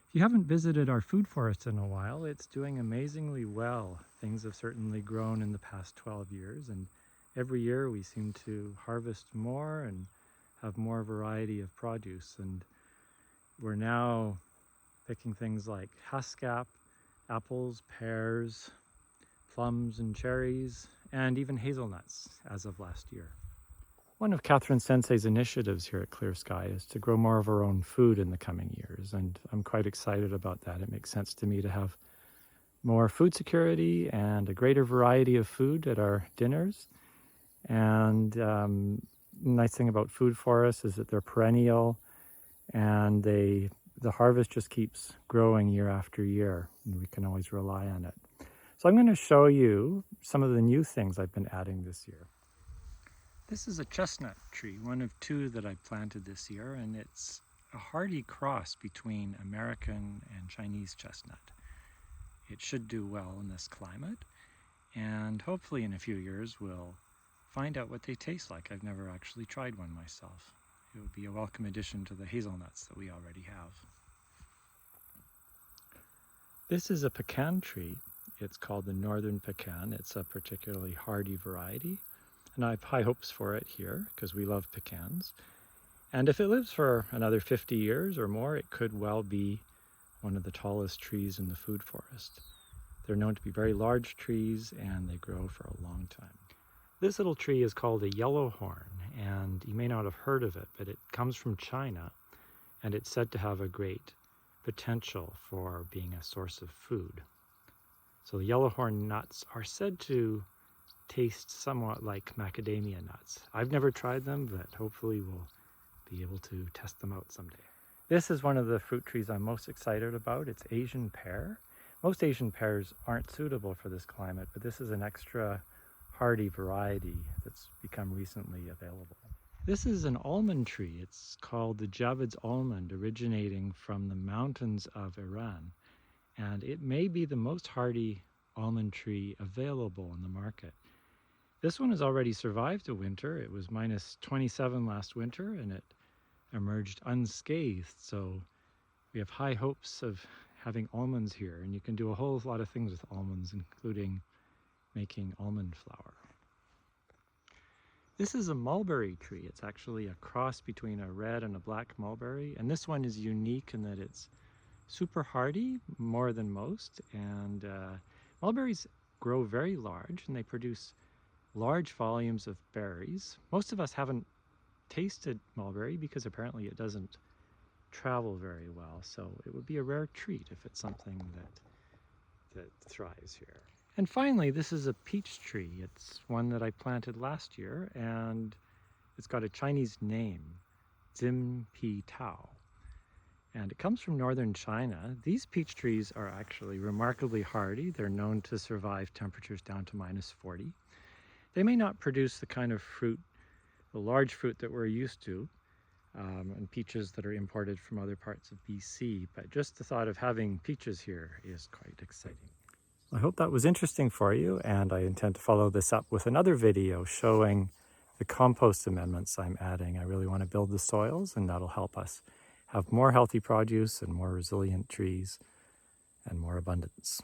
If you haven't visited our food forest in a while, it's doing amazingly well. Things have certainly grown in the past 12 years, and every year we seem to harvest more and have more variety of produce. And we're now picking things like haskap, apples, pears, plums and cherries, and even hazelnuts as of last year. One of Catherine Sensei's initiatives here at Clear Sky is to grow more of our own food in the coming years, and I'm quite excited about that. It makes sense to me to have more food security and a greater variety of food at our dinners. And the nice thing about food forests is that they're perennial, and the harvest just keeps growing year after year, and we can always rely on it. So I'm going to show you some of the new things I've been adding this year. This is a chestnut tree, one of two that I planted this year, and it's a hardy cross between American and Chinese chestnut. It should do well in this climate, and hopefully in a few years we'll find out what they taste like. I've never actually tried one myself. It would be a welcome addition to the hazelnuts that we already have. This is a pecan tree. It's called the northern pecan. It's a particularly hardy variety. And I have high hopes for it here because we love pecans. And if it lives for another 50 years or more, it could well be one of the tallest trees in the food forest. They're known to be very large trees, and they grow for a long time. This little tree is called a yellowhorn, and you may not have heard of it, but it comes from China, and it's said to have a great potential for being a source of food. So the yellowhorn nuts are said to taste somewhat like macadamia nuts. I've never tried them, but hopefully we'll be able to test them out someday. This is one of the fruit trees I'm most excited about. It's Asian pear. Most Asian pears aren't suitable for this climate, but this is an extra hardy variety that's become recently available. This is an almond tree. It's called the Javed's almond, originating from the mountains of Iran. And it may be the most hardy almond tree available in the market. This one has already survived a winter. It was minus 27 last winter, and it emerged unscathed. So we have high hopes of having almonds here, and you can do a whole lot of things with almonds, including making almond flour. This is a mulberry tree. It's actually a cross between a red and a black mulberry, and this one is unique in that it's super hardy, more than most, and mulberries grow very large, and they produce large volumes of berries. Most of us haven't tasted mulberry because apparently it doesn't travel very well, so it would be a rare treat if it's something that thrives here. And finally, this is a peach tree. It's one that I planted last year, and it's got a Chinese name, Zimpi Tao. And it comes from northern China. These peach trees are actually remarkably hardy. They're known to survive temperatures down to minus 40. They may not produce the kind of fruit, the large fruit that we're used to, and peaches that are imported from other parts of BC, but just the thought of having peaches here is quite exciting. I hope that was interesting for you, and I intend to follow this up with another video showing the compost amendments I'm adding. I really want to build the soils, and that'll help us have more healthy produce and more resilient trees and more abundance.